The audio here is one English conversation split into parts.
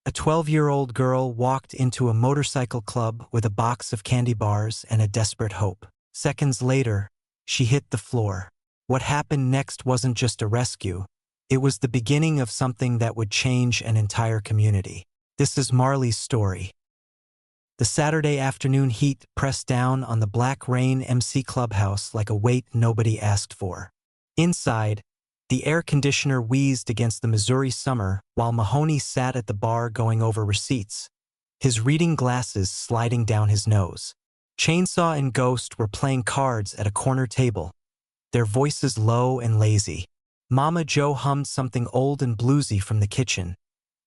A 12-year-old girl walked into a motorcycle club with a box of candy bars and a desperate hope. Seconds later, she hit the floor. What happened next wasn't just a rescue. It was the beginning of something that would change an entire community. This is Marley's story. The Saturday afternoon heat pressed down on the Black Rain MC clubhouse like a weight nobody asked for. Inside, the air conditioner wheezed against the Missouri summer while Mahoney sat at the bar going over receipts, his reading glasses sliding down his nose. Chainsaw and Ghost were playing cards at a corner table, their voices low and lazy. Mama Joe hummed something old and bluesy from the kitchen,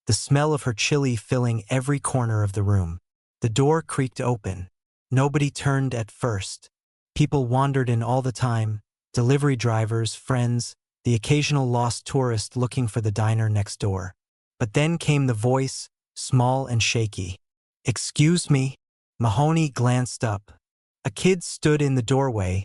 the smell of her chili filling every corner of the room. The door creaked open. Nobody turned at first. People wandered in all the time, delivery drivers, friends, the occasional lost tourist looking for the diner next door. But then came the voice, small and shaky. "Excuse me?" Mahoney glanced up. A kid stood in the doorway,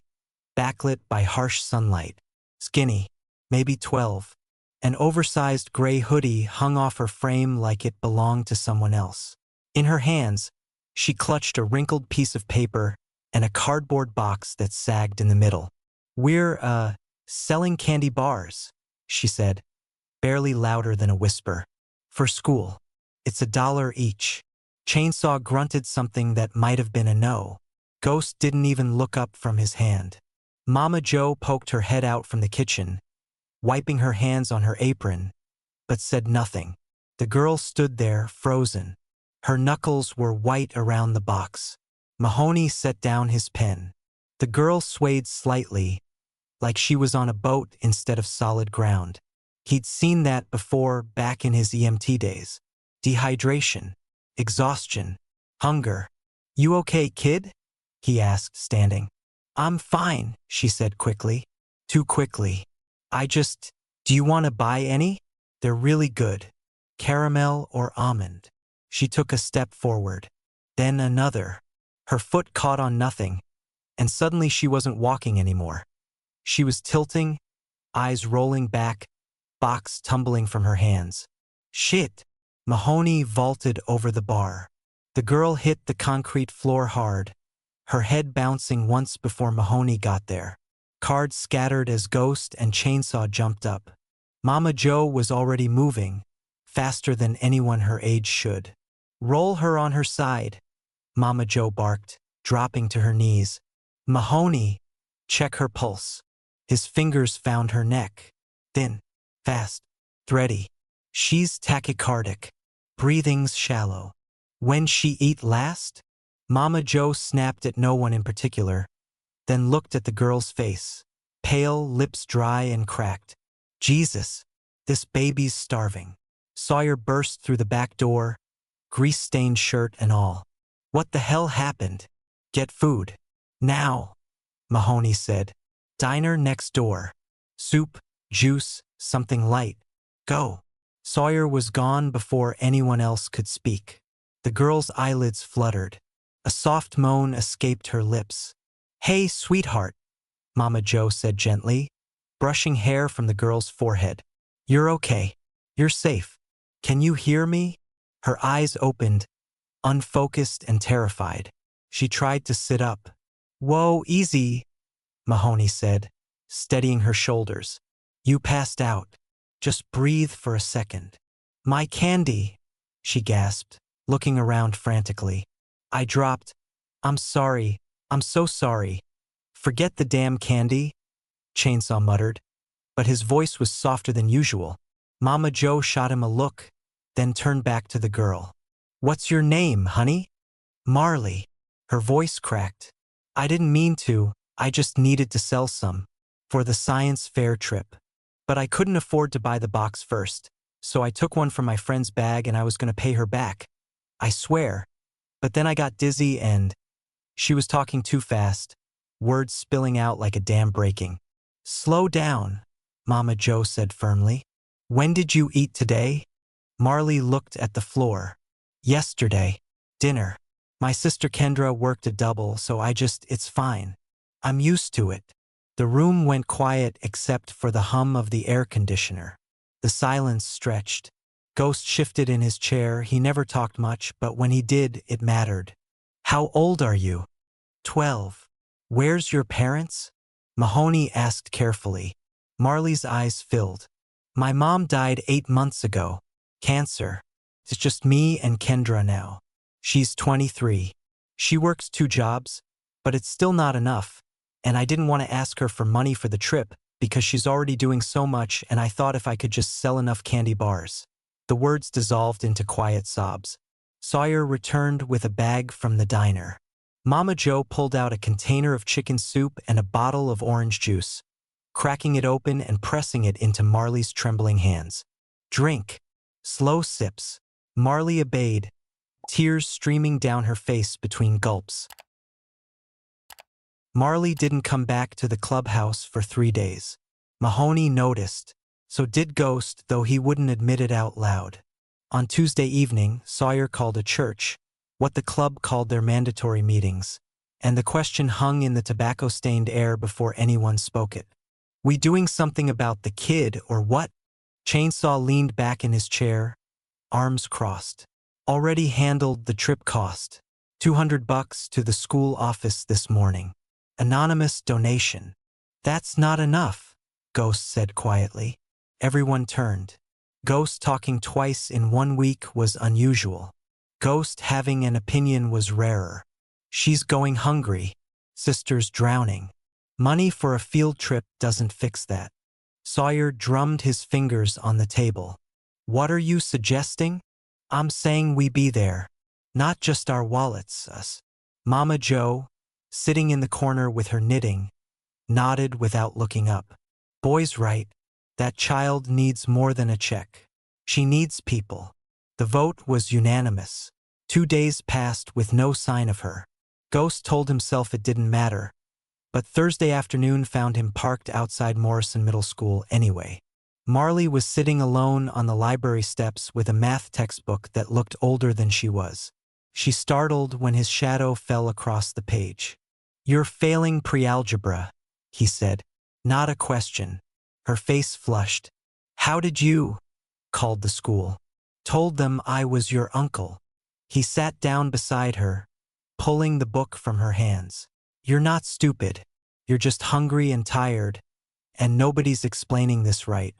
backlit by harsh sunlight. Skinny, maybe 12. An oversized gray hoodie hung off her frame like it belonged to someone else. In her hands, she clutched a wrinkled piece of paper and a cardboard box that sagged in the middle. "We're, selling candy bars," she said, barely louder than a whisper. "For school. It's $1 each." Chainsaw grunted something that might have been a no. Ghost didn't even look up from his hand. Mama Joe poked her head out from the kitchen, wiping her hands on her apron, but said nothing. The girl stood there, frozen. Her knuckles were white around the box. Mahoney set down his pen. The girl swayed slightly, like she was on a boat instead of solid ground. He'd seen that before back in his EMT days. Dehydration, exhaustion, hunger. "You okay, kid?" he asked, standing. "I'm fine," she said quickly. Too quickly. Do you want to buy any? They're really good. Caramel or almond." She took a step forward. Then another. Her foot caught on nothing, and suddenly she wasn't walking anymore. She was tilting, eyes rolling back, box tumbling from her hands. "Shit!" Mahoney vaulted over the bar. The girl hit the concrete floor hard, her head bouncing once before Mahoney got there. Cards scattered as Ghost and Chainsaw jumped up. Mama Joe was already moving, faster than anyone her age should. "Roll her on her side," Mama Joe barked, dropping to her knees. "Mahoney, check her pulse." His fingers found her neck. Thin, fast, thready. "She's tachycardic. Breathing's shallow." "When she eat last?" Mama Joe snapped at no one in particular, then looked at the girl's face. Pale, lips dry and cracked. "Jesus, this baby's starving." Sawyer burst through the back door, grease-stained shirt and all. "What the hell happened?" "Get food. Now," Mahoney said. "Diner next door. Soup, juice, something light. Go." Sawyer was gone before anyone else could speak. The girl's eyelids fluttered. A soft moan escaped her lips. "Hey, sweetheart," Mama Joe said gently, brushing hair from the girl's forehead. "You're okay. You're safe. Can you hear me?" Her eyes opened, unfocused and terrified. She tried to sit up. "Whoa, easy," Mahoney said, steadying her shoulders. "You passed out. Just breathe for a second." "My candy," she gasped, looking around frantically. "I dropped. I'm sorry. I'm so sorry." "Forget the damn candy," Chainsaw muttered, but his voice was softer than usual. Mama Joe shot him a look, then turned back to the girl. "What's your name, honey?" "Marley." Her voice cracked. "I didn't mean to. I just needed to sell some for the science fair trip. But I couldn't afford to buy the box first, so I took one from my friend's bag and I was going to pay her back. I swear. But then I got dizzy and..." She was talking too fast, words spilling out like a dam breaking. "Slow down," Mama Joe said firmly. "When did you eat today?" Marley looked at the floor. "Yesterday. Dinner. My sister Kendra worked a double, so it's fine. I'm used to it." The room went quiet except for the hum of the air conditioner. The silence stretched. Ghost shifted in his chair. He never talked much, but when he did, it mattered. How old are you? 12. Where's your parents? Mahoney asked carefully. Marley's eyes filled. My mom died 8 months ago. Cancer. It's just me and Kendra now. She's 23. She works 2 jobs, but it's still not enough, and I didn't want to ask her for money for the trip because she's already doing so much, and I thought if I could just sell enough candy bars. The words dissolved into quiet sobs. Sawyer returned with a bag from the diner. Mama Joe pulled out a container of chicken soup and a bottle of orange juice, cracking it open and pressing it into Marley's trembling hands. Drink. Slow sips. Marley obeyed, tears streaming down her face between gulps. Marley didn't come back to the clubhouse for 3 days. Mahoney noticed. So did Ghost, though he wouldn't admit it out loud. On Tuesday evening, Sawyer called a church, what the club called their mandatory meetings, and the question hung in the tobacco-stained air before anyone spoke it. We doing something about the kid, or what? Chainsaw leaned back in his chair, arms crossed. Already handled the trip cost. $200 to the school office this morning. Anonymous donation. That's not enough, Ghost said quietly. Everyone turned. Ghost talking twice in 1 week was unusual. Ghost having an opinion was rarer. She's going hungry. Sister's drowning. Money for a field trip doesn't fix that. Sawyer drummed his fingers on the table. What are you suggesting? I'm saying we be there. Not just our wallets, us. Mama Joe, sitting in the corner with her knitting, nodded without looking up. Boy's right. That child needs more than a check. She needs people. The vote was unanimous. 2 days passed with no sign of her. Ghost told himself it didn't matter, but Thursday afternoon found him parked outside Morrison Middle School anyway. Marley was sitting alone on the library steps with a math textbook that looked older than she was. She startled when his shadow fell across the page. You're failing pre-algebra, he said. Not a question. Her face flushed. How did you? Called the school. Told them I was your uncle. He sat down beside her, pulling the book from her hands. You're not stupid. You're just hungry and tired, and nobody's explaining this right.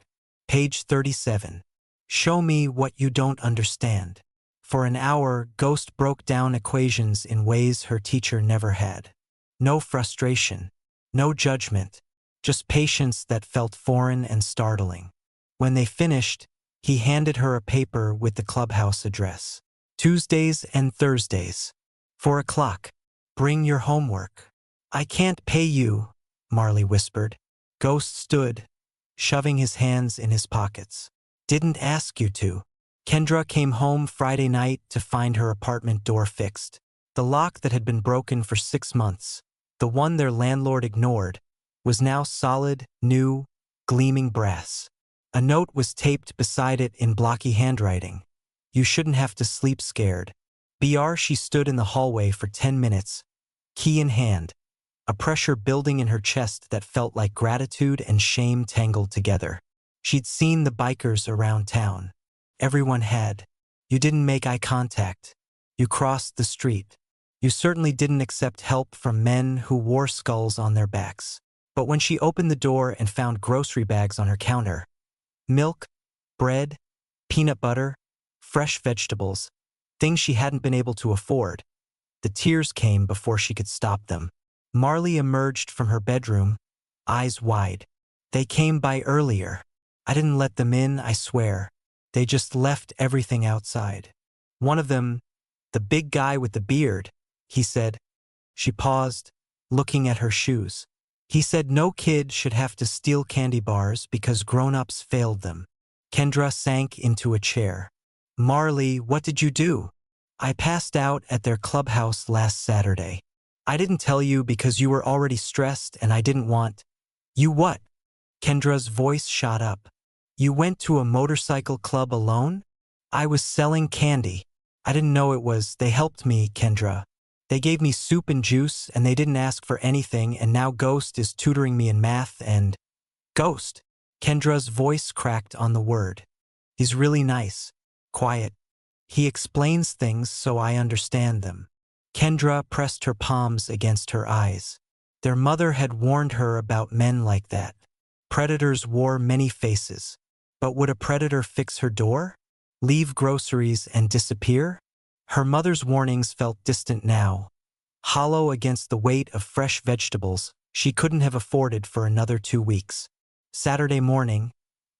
Page 37. Show me what you don't understand. For an hour, Ghost broke down equations in ways her teacher never had. No frustration, no judgment, just patience that felt foreign and startling. When they finished, he handed her a paper with the clubhouse address. Tuesdays and Thursdays. 4 o'clock. Bring your homework. I can't pay you, Marley whispered. Ghost stood, shoving his hands in his pockets. Didn't ask you to. Kendra came home Friday night to find her apartment door fixed. The lock that had been broken for 6 months, the one their landlord ignored, was now solid, new, gleaming brass. A note was taped beside it in blocky handwriting. You shouldn't have to sleep scared. She stood in the hallway for 10 minutes, key in hand, a pressure building in her chest that felt like gratitude and shame tangled together. She'd seen the bikers around town. Everyone had. You didn't make eye contact. You crossed the street. You certainly didn't accept help from men who wore skulls on their backs. But when she opened the door and found grocery bags on her counter, milk, bread, peanut butter, fresh vegetables, things she hadn't been able to afford, the tears came before she could stop them. Marley emerged from her bedroom, eyes wide. They came by earlier. I didn't let them in, I swear. They just left everything outside. One of them, the big guy with the beard, he said. She paused, looking at her shoes. He said no kid should have to steal candy bars because grown-ups failed them. Kendra sank into a chair. Marley, what did you do? I passed out at their clubhouse last Saturday. I didn't tell you because you were already stressed and I didn't want. You what? Kendra's voice shot up. You went to a motorcycle club alone? I was selling candy. I didn't know it was. They helped me, Kendra. They gave me soup and juice and they didn't ask for anything, and now Ghost is tutoring me in math and… Ghost. Kendra's voice cracked on the word. He's really nice. Quiet. He explains things so I understand them. Kendra pressed her palms against her eyes. Their mother had warned her about men like that. Predators wore many faces. But would a predator fix her door? Leave groceries and disappear? Her mother's warnings felt distant now, hollow against the weight of fresh vegetables she couldn't have afforded for another 2 weeks. Saturday morning,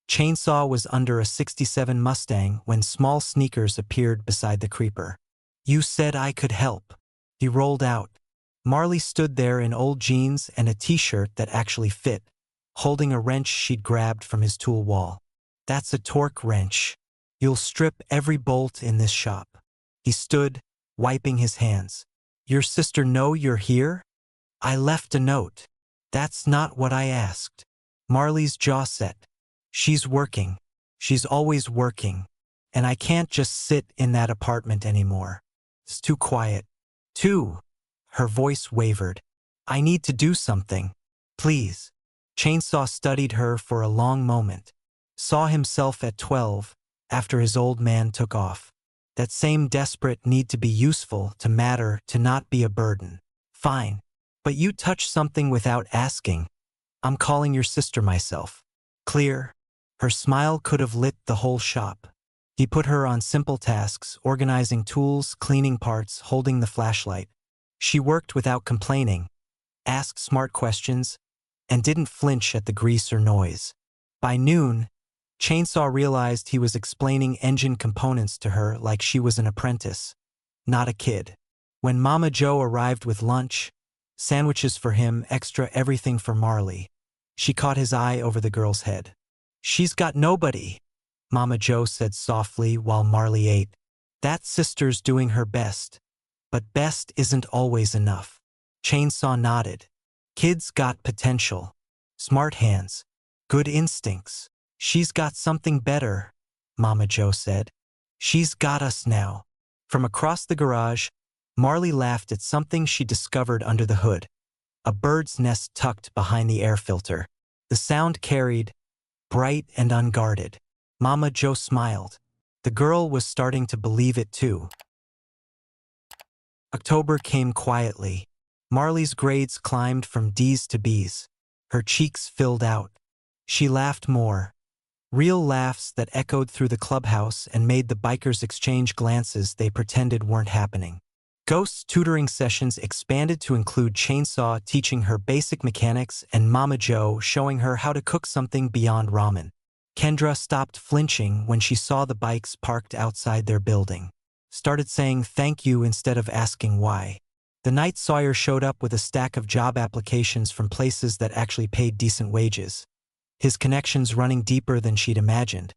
Chainsaw was under a '67 Mustang when small sneakers appeared beside the creeper. "You said I could help." He rolled out. Marley stood there in old jeans and a t-shirt that actually fit, holding a wrench she'd grabbed from his tool wall. "That's a torque wrench. You'll strip every bolt in this shop." He stood, wiping his hands. "Your sister know you're here?" "I left a note." "That's not what I asked." Marley's jaw set. "She's working. She's always working. And I can't just sit in that apartment anymore. It's too quiet." "Too." Her voice wavered. "I need to do something. Please." Chainsaw studied her for a long moment. Saw himself at 12, after his old man took off. That same desperate need to be useful, to matter, to not be a burden. "Fine. But you touch something without asking. I'm calling your sister myself." Clear. Her smile could have lit the whole shop. He put her on simple tasks, organizing tools, cleaning parts, holding the flashlight. She worked without complaining, asked smart questions, and didn't flinch at the grease or noise. By noon, Chainsaw realized he was explaining engine components to her like she was an apprentice, not a kid. When Mama Joe arrived with lunch, sandwiches for him, extra everything for Marley, she caught his eye over the girl's head. "She's got nobody," Mama Joe said softly while Marley ate. "That sister's doing her best. But best isn't always enough." Chainsaw nodded. "Kids got potential. Smart hands. Good instincts. She's got something better," Mama Joe said. "She's got us now." From across the garage, Marley laughed at something she discovered under the hood. A bird's nest tucked behind the air filter. The sound carried, bright and unguarded. Mama Joe smiled. The girl was starting to believe it too. October came quietly. Marley's grades climbed from D's to B's. Her cheeks filled out. She laughed more. Real laughs that echoed through the clubhouse and made the bikers exchange glances they pretended weren't happening. Ghost's tutoring sessions expanded to include Chainsaw teaching her basic mechanics and Mama Joe showing her how to cook something beyond ramen. Kendra stopped flinching when she saw the bikes parked outside their building. Started saying thank you instead of asking why. The night Sawyer showed up with a stack of job applications from places that actually paid decent wages. His connections running deeper than she'd imagined.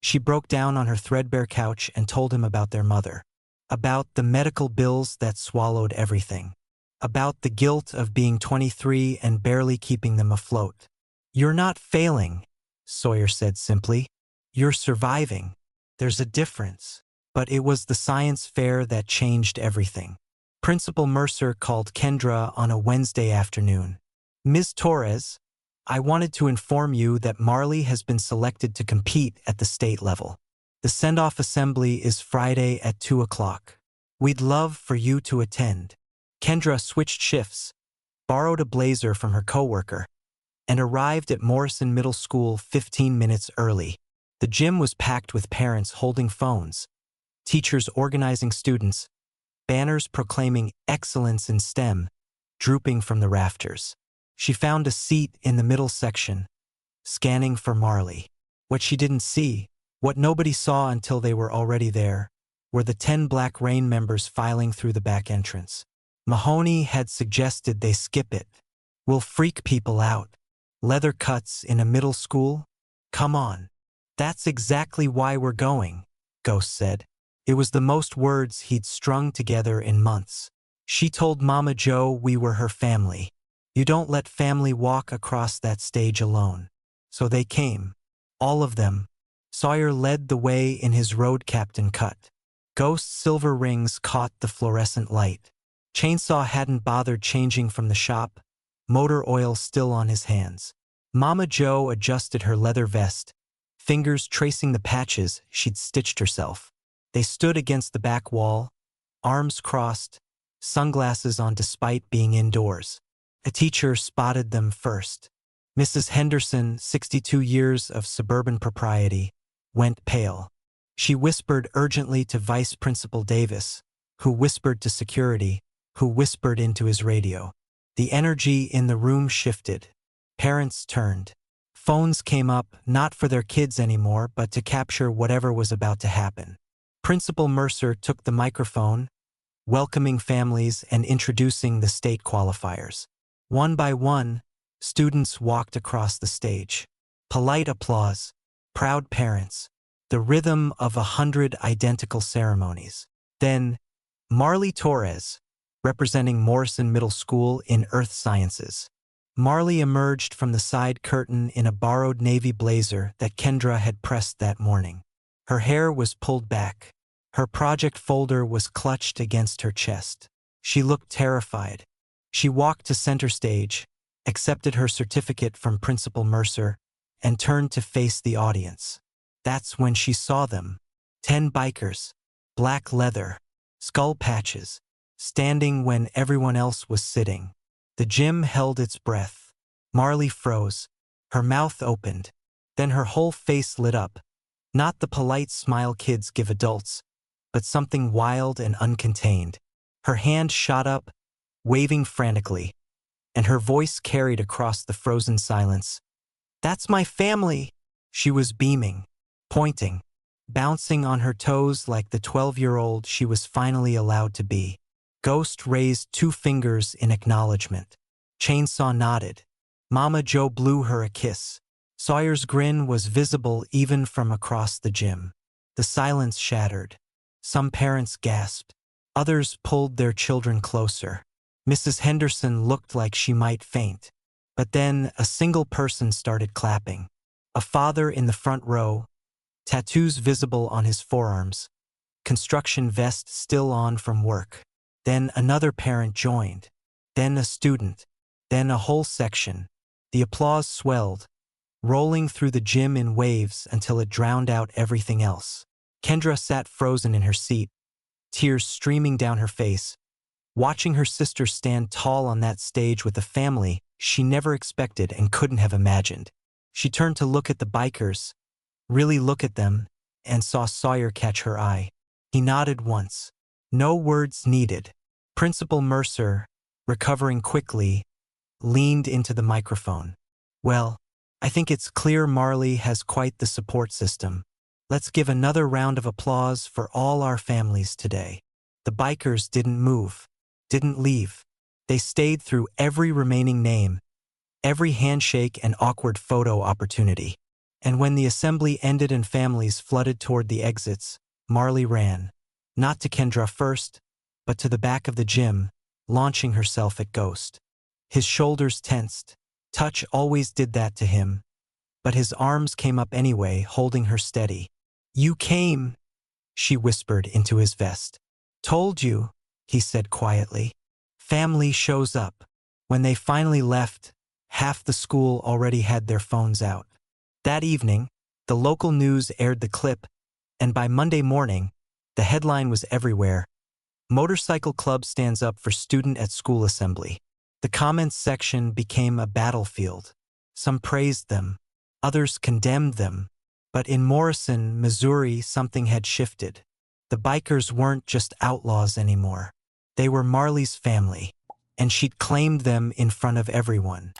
She broke down on her threadbare couch and told him about their mother. About the medical bills that swallowed everything. About the guilt of being 23 and barely keeping them afloat. "You're not failing," Sawyer said simply. "You're surviving. There's a difference." But it was the science fair that changed everything. Principal Mercer called Kendra on a Wednesday afternoon. "Ms. Torres, I wanted to inform you that Marley has been selected to compete at the state level. The send-off assembly is Friday at 2 o'clock. We'd love for you to attend." Kendra switched shifts, borrowed a blazer from her coworker, and arrived at Morrison Middle School 15 minutes early. The gym was packed with parents holding phones, teachers organizing students, banners proclaiming excellence in STEM, drooping from the rafters. She found a seat in the middle section, scanning for Marley. What she didn't see, what nobody saw until they were already there, were the 10 Black Rain members filing through the back entrance. Mahoney had suggested they skip it. "We'll freak people out. Leather cuts in a middle school? Come on." "That's exactly why we're going," Ghost said. It was the most words he'd strung together in months. She told Mama Joe we were her family. You don't let family walk across that stage alone. So they came. All of them. Sawyer led the way in his road captain cut. Ghost's silver rings caught the fluorescent light. Chainsaw hadn't bothered changing from the shop, motor oil still on his hands. Mama Joe adjusted her leather vest, fingers tracing the patches she'd stitched herself. They stood against the back wall, arms crossed, sunglasses on despite being indoors. A teacher spotted them first. Mrs. Henderson, 62 years of suburban propriety, went pale. She whispered urgently to Vice Principal Davis, who whispered to security, who whispered into his radio. The energy in the room shifted. Parents turned. Phones came up, not for their kids anymore, but to capture whatever was about to happen. Principal Mercer took the microphone, welcoming families and introducing the state qualifiers. One by one, students walked across the stage. Polite applause, proud parents, the rhythm of 100 identical ceremonies. Then, Marley Torres, representing Morrison Middle School in Earth Sciences. Marley emerged from the side curtain in a borrowed navy blazer that Kendra had pressed that morning. Her hair was pulled back. Her project folder was clutched against her chest. She looked terrified. She walked to center stage, accepted her certificate from Principal Mercer, and turned to face the audience. That's when she saw them. 10 bikers, black leather, skull patches, standing when everyone else was sitting. The gym held its breath. Marley froze. Her mouth opened. Then her whole face lit up. Not the polite smile kids give adults, but something wild and uncontained. Her hand shot up, waving frantically, and her voice carried across the frozen silence. "That's my family!" She was beaming, pointing, bouncing on her toes like the 12-year-old she was finally allowed to be. Ghost raised 2 fingers in acknowledgement. Chainsaw nodded. Mama Joe blew her a kiss. Sawyer's grin was visible even from across the gym. The silence shattered. Some parents gasped. Others pulled their children closer. Mrs. Henderson looked like she might faint. But then a single person started clapping. A father in the front row, tattoos visible on his forearms, construction vest still on from work. Then another parent joined. Then a student. Then a whole section. The applause swelled, rolling through the gym in waves until it drowned out everything else. Kendra sat frozen in her seat, tears streaming down her face, watching her sister stand tall on that stage with a family she never expected and couldn't have imagined. She turned to look at the bikers, really look at them, and saw Sawyer catch her eye. He nodded once. No words needed. Principal Mercer, recovering quickly, leaned into the microphone. "Well, I think it's clear Marley has quite the support system. Let's give another round of applause for all our families today." The bikers didn't move, didn't leave. They stayed through every remaining name, every handshake and awkward photo opportunity. And when the assembly ended and families flooded toward the exits, Marley ran. Not to Kendra first, but to the back of the gym, launching herself at Ghost. His shoulders tensed. Touch always did that to him, but his arms came up anyway, holding her steady. "You came," she whispered into his vest. "Told you," he said quietly. Family shows up. When they finally left, half the school already had their phones out. That evening, the local news aired the clip, and by Monday morning, the headline was everywhere. Motorcycle club stands up for student at school assembly. The comments section became a battlefield. Some praised them, others condemned them. But in Morrison, Missouri, something had shifted. The bikers weren't just outlaws anymore. They were Marley's family, and she'd claimed them in front of everyone.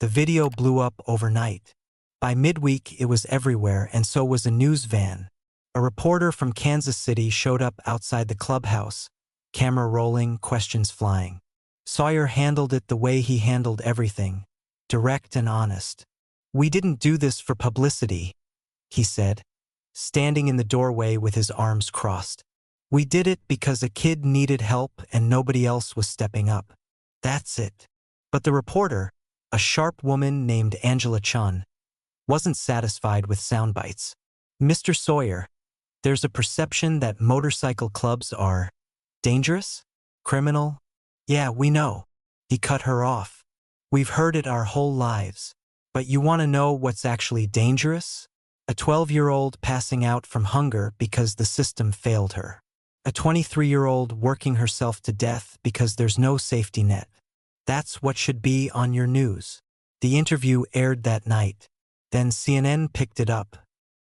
The video blew up overnight. By midweek, it was everywhere, and so was a news van. A reporter from Kansas City showed up outside the clubhouse, camera rolling, questions flying. Sawyer handled it the way he handled everything, direct and honest. "We didn't do this for publicity," he said, standing in the doorway with his arms crossed. "We did it because a kid needed help and nobody else was stepping up. That's it." But the reporter, a sharp woman named Angela Chun, wasn't satisfied with sound bites. "Mr. Sawyer, there's a perception that motorcycle clubs are dangerous, criminal." "Yeah, we know." He cut her off. "We've heard it our whole lives. But you want to know what's actually dangerous? A 12-year-old passing out from hunger because the system failed her. A 23-year-old working herself to death because there's no safety net. That's what should be on your news. The interview aired that night. Then CNN picked it up.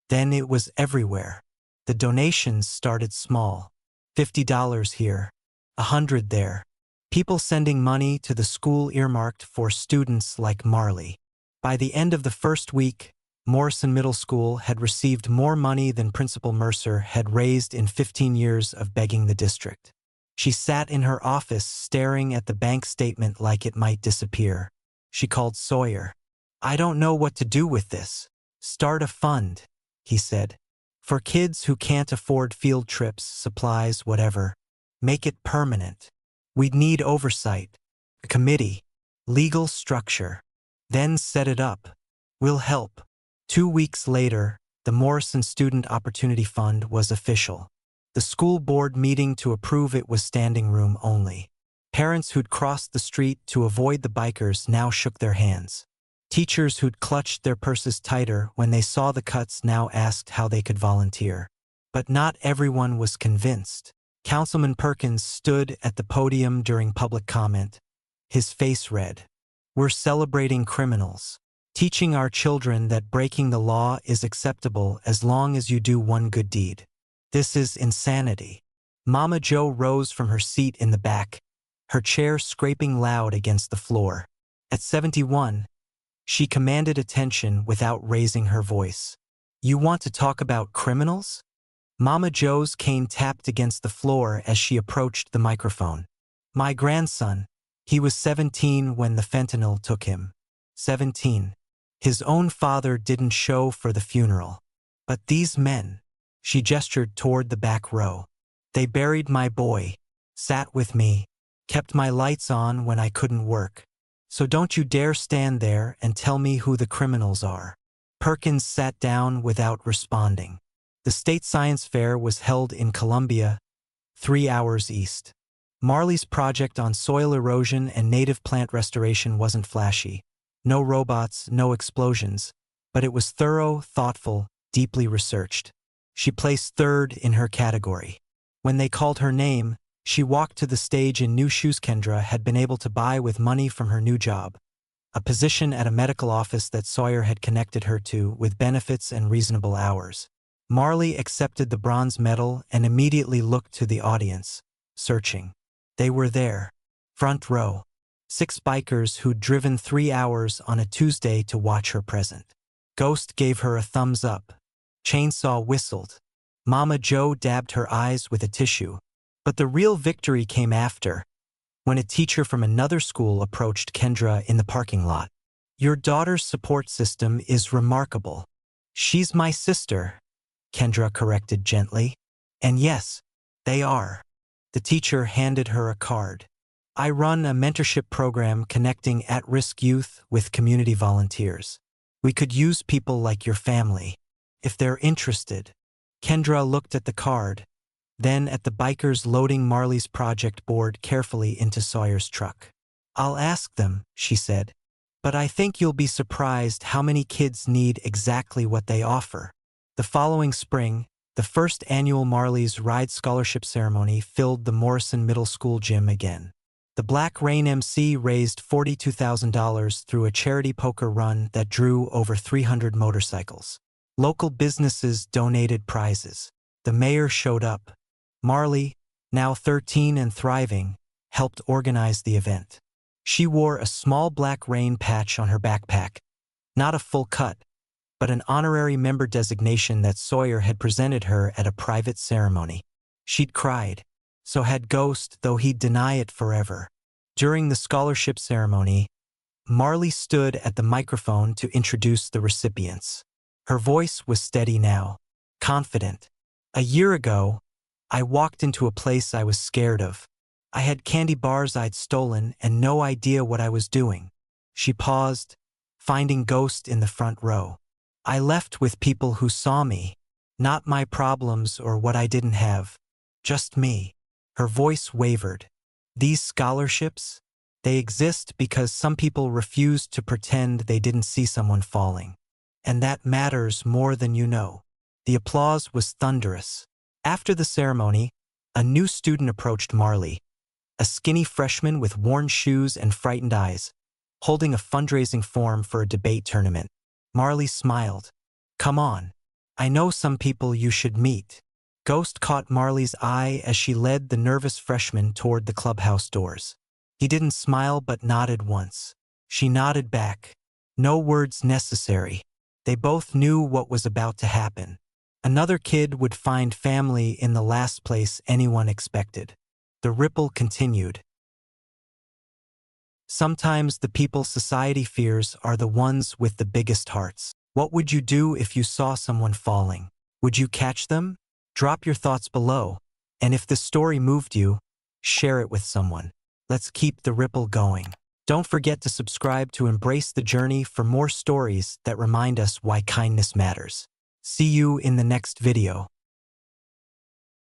Then it was everywhere. The donations started small. $50 here, $100 there. People sending money to the school earmarked for students like Marley. By the end of the first week, Morrison Middle School had received more money than Principal Mercer had raised in 15 years of begging the district. She sat in her office staring at the bank statement like it might disappear. She called Sawyer. "I don't know what to do with this." "Start a fund," he said. "For kids who can't afford field trips, supplies, whatever. Make it permanent. We'd need oversight, a committee, legal structure. Then set it up. We'll help." 2 weeks later, the Morrison Student Opportunity Fund was official. The school board meeting to approve it was standing room only. Parents who'd crossed the street to avoid the bikers now shook their hands. Teachers who'd clutched their purses tighter when they saw the cuts now asked how they could volunteer. But not everyone was convinced. Councilman Perkins stood at the podium during public comment, his face red. "We're celebrating criminals. Teaching our children that breaking the law is acceptable as long as you do one good deed. This is insanity." Mama Jo rose from her seat in the back, her chair scraping loud against the floor. At 71, she commanded attention without raising her voice. "You want to talk about criminals?" Mama Jo's cane tapped against the floor as she approached the microphone. "My grandson, he was 17 when the fentanyl took him. 17. His own father didn't show for the funeral. But these men," she gestured toward the back row, "they buried my boy, sat with me, kept my lights on when I couldn't work. So don't you dare stand there and tell me who the criminals are." Perkins sat down without responding. The state science fair was held in Columbia, 3 hours east. Marley's project on soil erosion and native plant restoration wasn't flashy. No robots, no explosions, but it was thorough, thoughtful, deeply researched. She placed third in her category. When they called her name, she walked to the stage in new shoes Kendra had been able to buy with money from her new job, a position at a medical office that Sawyer had connected her to with benefits and reasonable hours. Marley accepted the bronze medal and immediately looked to the audience, searching. They were there, front row. 6 bikers who'd driven 3 hours on a Tuesday to watch her present. Ghost gave her a thumbs up. Chainsaw whistled. Mama Jo dabbed her eyes with a tissue. But the real victory came after, when a teacher from another school approached Kendra in the parking lot. "Your daughter's support system is remarkable." "She's my sister," Kendra corrected gently. "And yes, they are." The teacher handed her a card. "I run a mentorship program connecting at-risk youth with community volunteers. We could use people like your family, if they're interested." Kendra looked at the card, then at the bikers loading Marley's project board carefully into Sawyer's truck. "I'll ask them," she said. "But I think you'll be surprised how many kids need exactly what they offer." The following spring, the first annual Marley's Ride Scholarship ceremony filled the Morrison Middle School gym again. The Black Rain MC raised $42,000 through a charity poker run that drew over 300 motorcycles. Local businesses donated prizes. The mayor showed up. Marley, now 13 and thriving, helped organize the event. She wore a small black rain patch on her backpack, not a full cut, but an honorary member designation that Sawyer had presented her at a private ceremony. She'd cried. So had Ghost, though he'd deny it forever. During the scholarship ceremony, Marley stood at the microphone to introduce the recipients. Her voice was steady now, confident. "A year ago, I walked into a place I was scared of. I had candy bars I'd stolen and no idea what I was doing." She paused, finding Ghost in the front row. "I left with people who saw me, not my problems or what I didn't have, just me." Her voice wavered. "These scholarships, they exist because some people refused to pretend they didn't see someone falling. and that matters more than you know. The applause was thunderous. After the ceremony, a new student approached Marley, a skinny freshman with worn shoes and frightened eyes, holding a fundraising form for a debate tournament. Marley smiled. "Come on. I know some people you should meet." Ghost caught Marley's eye as she led the nervous freshman toward the clubhouse doors. He didn't smile but nodded once. She nodded back. No words necessary. They both knew what was about to happen. Another kid would find family in the last place anyone expected. The ripple continued. Sometimes the people society fears are the ones with the biggest hearts. What would you do if you saw someone falling? Would you catch them? Drop your thoughts below. And if this story moved you, share it with someone. Let's keep the ripple going. Don't forget to subscribe to Embrace the Journey for more stories that remind us why kindness matters. See you in the next video.